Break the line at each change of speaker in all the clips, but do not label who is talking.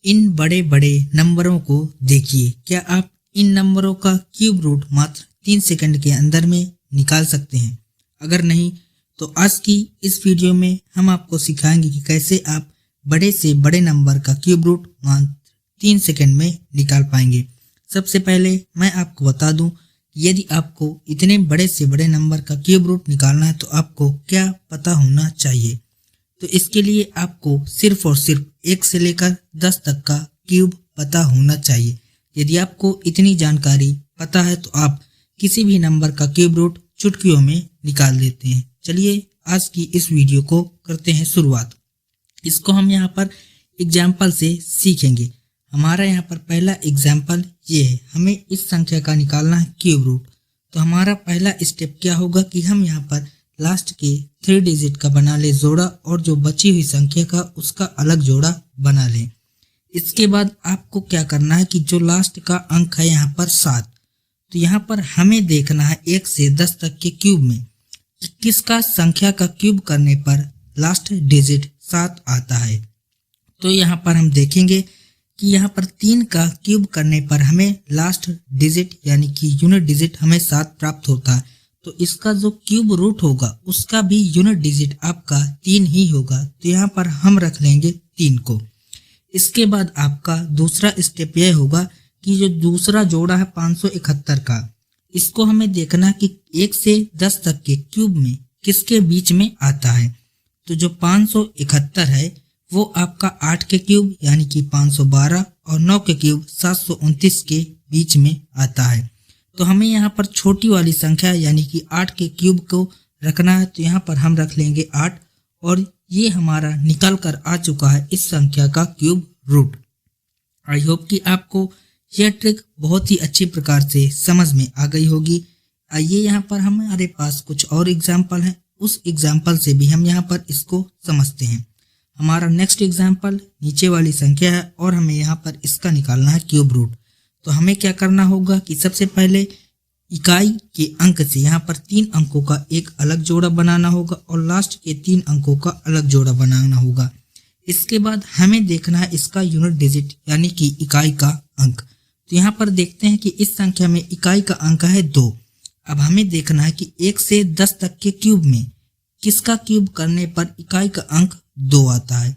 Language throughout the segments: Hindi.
इन बड़े बड़े नंबरों को देखिए। क्या आप इन नंबरों का क्यूब रूट मात्र 3 सेकंड के अंदर में निकाल सकते हैं? अगर नहीं तो आज की इस वीडियो में हम आपको सिखाएंगे कि कैसे आप बड़े से बड़े नंबर का क्यूब रूट मात्र 3 सेकंड में निकाल पाएंगे। सबसे पहले मैं आपको बता दूं कि यदि आपको इतने बड़े से बड़े नंबर का क्यूब रूट निकालना है तो आपको क्या पता होना चाहिए। तो इसके लिए आपको सिर्फ और सिर्फ 1 से लेकर 10 तक का क्यूब पता होना चाहिए। यदि आपको इतनी जानकारी पता है तो आप किसी भी नंबर का क्यूब रूट चुटकियों में निकाल देते हैं। चलिए आज की इस वीडियो को करते हैं शुरुआत। इसको हम यहाँ पर एग्जाम्पल से सीखेंगे। हमारा यहाँ पर पहला एग्जाम्पल ये है, हमें इस संख्या का निकालना है क्यूब रूट। तो हमारा पहला स्टेप क्या होगा कि हम यहाँ पर लास्ट के 3 डिजिट का बना ले जोड़ा और जो बची हुई संख्या का उसका अलग जोड़ा बना लें। इसके बाद आपको क्या करना है कि जो लास्ट का अंक है यहाँ पर 7, तो यहाँ पर हमें देखना है 1 से 10 तक के क्यूब में कि किसका संख्या का क्यूब करने पर लास्ट डिजिट 7 आता है। तो यहाँ पर हम देखेंगे कि यहाँ पर 3 का क्यूब करने पर हमें लास्ट डिजिट यानी कि यूनिट डिजिट हमें 7 प्राप्त होता है। तो इसका जो क्यूब रूट होगा उसका भी यूनिट डिजिट आपका 3 ही होगा। तो यहाँ पर हम रख लेंगे 3 को। इसके बाद आपका दूसरा स्टेप यह होगा कि जो दूसरा जोड़ा है 571 का, इसको हमें देखना कि 1 से 10 तक के क्यूब में किसके बीच में आता है। तो जो 571 है वो आपका 8 के क्यूब यानी कि 512 और 9 के क्यूब 729 के बीच में आता है। तो हमें यहाँ पर छोटी वाली संख्या यानी कि 8 के क्यूब को रखना है। तो यहाँ पर हम रख लेंगे 8 और ये हमारा निकल कर आ चुका है इस संख्या का क्यूब रूट। आई होप कि आपको यह ट्रिक बहुत ही अच्छी प्रकार से समझ में आ गई होगी। आइए यहाँ पर हमारे पास कुछ और एग्जाम्पल हैं, उस एग्जाम्पल से भी हम यहाँ पर इसको समझते हैं। हमारा नेक्स्ट एग्जाम्पल नीचे वाली संख्या है और हमें यहाँ पर इसका निकालना है क्यूब रूट। तो हमें क्या करना होगा कि सबसे पहले इकाई के अंक से यहाँ पर 3 अंकों का एक अलग जोड़ा बनाना होगा और लास्ट के 3 अंकों का अलग जोड़ा बनाना होगा। इसके बाद हमें देखना है इसका यूनिट डिजिट यानी कि इकाई का अंक। तो यहाँ पर देखते हैं कि इस संख्या में इकाई का अंक है 2। अब हमें देखना है कि 1 से 10 तक के क्यूब में किसका क्यूब करने पर इकाई का अंक 2 आता है।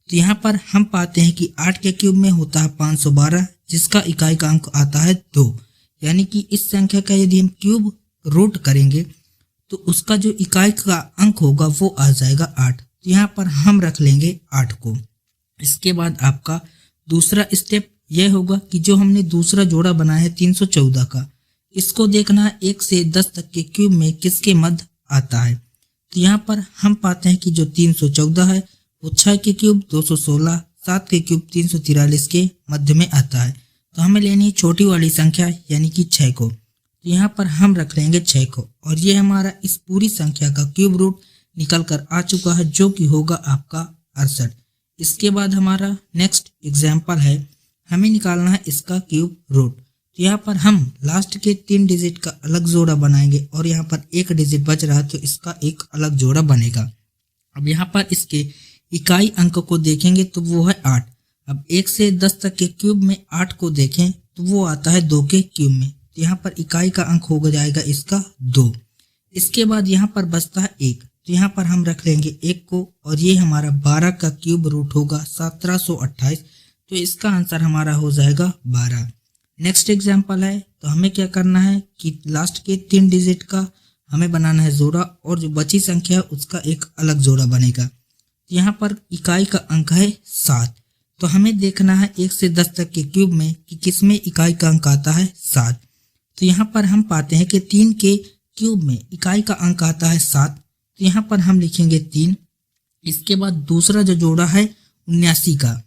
तो यहाँ पर हम पाते हैं कि 8 के क्यूब में होता है 512 जिसका इकाई का अंक आता है 2। यानी कि इस संख्या का यदि हम क्यूब रूट करेंगे तो उसका जो इकाई का अंक होगा वो आ जाएगा 8। तो यहाँ पर हम रख लेंगे 8 को। इसके बाद आपका दूसरा स्टेप यह होगा कि जो हमने दूसरा जोड़ा बनाया है 314 का, इसको देखना है 1 से 10 तक के क्यूब में किसके मध्य आता है। तो यहाँ पर हम पाते हैं कि जो 314 है वो 6 के क्यूब 216, 7 के क्यूब 343 के मध्य में आता है। तो हमें लेनी है छोटी वाली संख्या यानी कि 6 को। तो यहाँ पर हम रख लेंगे 6 को और ये हमारा इस पूरी संख्या का क्यूब रूट निकल कर आ चुका है जो कि होगा आपका 68। इसके बाद हमारा नेक्स्ट एग्जाम्पल है, हमें निकालना है इसका क्यूब रूट। तो यहाँ पर हम लास्ट के 3 डिजिट का अलग जोड़ा बनाएंगे और यहाँ पर 1 डिजिट बच रहा है तो इसका एक अलग जोड़ा बनेगा। अब यहाँ पर इसके इकाई अंक को देखेंगे तो वो है 8। अब 1 से 10 तक के क्यूब में 8 को देखें तो वो आता है 2 के क्यूब में। तो यहाँ पर इकाई का अंक हो जाएगा इसका 2। इसके बाद यहाँ पर बचता है 1। तो यहाँ पर हम रख लेंगे 1 को और ये हमारा 12 का क्यूब रूट होगा 1728। तो इसका आंसर हमारा हो जाएगा 12। नेक्स्ट एग्जाम्पल है, तो हमें क्या करना है कि लास्ट के 3 डिजिट का हमें बनाना है जोड़ा और जो बची संख्या है उसका एक अलग जोड़ा बनेगा। यहाँ पर इकाई का अंक है 7। तो हमें देखना है 1 से 10 तक के क्यूब में कि किसमें इकाई का अंक आता है 7। तो यहाँ पर हम पाते हैं कि 3 के क्यूब में इकाई का अंक आता है 7। तो यहाँ पर हम लिखेंगे 3। इसके बाद दूसरा जो जोड़ा है 79 का,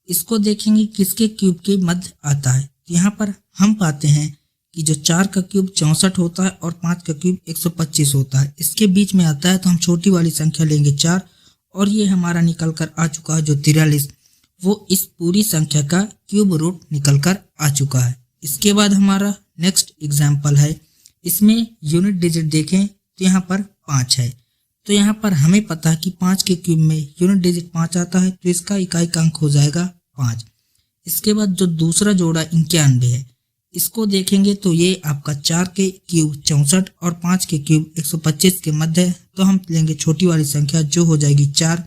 इसको देखेंगे किसके क्यूब के मध्य आता है। तो यहाँ पर हम पाते हैं कि जो 4 का क्यूब 64 होता है और 5 का क्यूब 125 होता है, इसके बीच में आता है। तो हम छोटी वाली संख्या लेंगे 4 और ये हमारा निकल कर आ चुका है जो 43, वो इस पूरी संख्या का क्यूब रूट निकल कर आ चुका है। इसके बाद हमारा नेक्स्ट एग्जाम्पल है, इसमें यूनिट डिजिट देखें तो यहाँ पर 5 है। तो यहाँ पर हमें पता है कि 5 के क्यूब में यूनिट डिजिट 5 आता है तो इसका इकाई का अंक हो जाएगा 5। इसके बाद जो दूसरा जोड़ा 91 है, इसको देखेंगे तो ये आपका 4 के क्यूब 64 और 5 के क्यूब 125 के मध्य है। तो हम लेंगे छोटी वाली संख्या जो हो जाएगी 4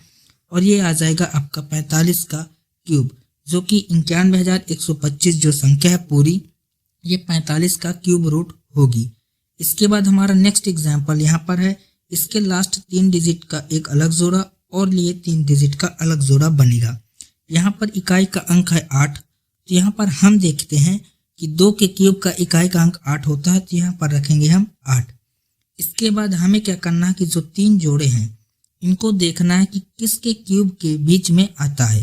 और ये आ जाएगा आपका 45 का क्यूब, जो कि 91,125 जो संख्या है पूरी, ये 45 का क्यूब रूट होगी। इसके बाद हमारा नेक्स्ट एग्जाम्पल यहाँ पर है। इसके लास्ट 3 डिजिट का एक अलग जोड़ा और लिए 3 डिजिट का अलग जोड़ा बनेगा। यहाँ पर इकाई का अंक है 8, तो यहाँ पर हम देखते हैं कि 2 के क्यूब का इकाई का अंक 8 होता है, तो यहाँ पर रखेंगे हम 8। इसके बाद हमें क्या करना है कि जो 3 जोड़े हैं इनको देखना है कि किसके क्यूब के बीच में आता है।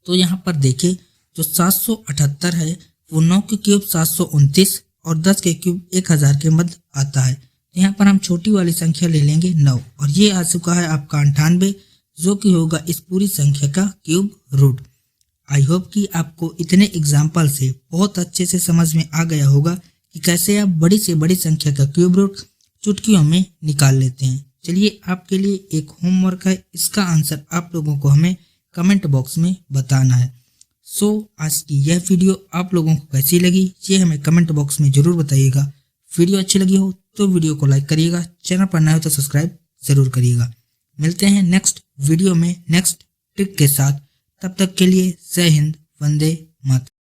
तो यहाँ पर देखें जो 778 है वो 9 के क्यूब 729 और 10 के क्यूब 1000 के मध्य आता है। तो यहाँ पर हम छोटी वाली संख्या ले लेंगे 9 और ये आ चुका है आपका 98, जो कि होगा इस पूरी संख्या का क्यूब रूट। आई होप कि आपको इतने एग्जाम्पल से बहुत अच्छे से समझ में आ गया होगा कि कैसे आप बड़ी से बड़ी संख्या का क्यूब रूट चुटकियों में निकाल लेते हैं। चलिए आपके लिए एक होमवर्क है, इसका आंसर आप लोगों को हमें कमेंट बॉक्स में बताना है। आज की यह वीडियो आप लोगों को कैसी लगी ये हमें कमेंट बॉक्स में जरूर बताइएगा। वीडियो अच्छी लगी हो तो वीडियो को लाइक करिएगा, चैनल पर नए हो तो सब्सक्राइब जरूर करिएगा। मिलते हैं नेक्स्ट वीडियो में नेक्स्ट ट्रिक के साथ, तब तक के लिए जय हिंद, वंदे मातरम।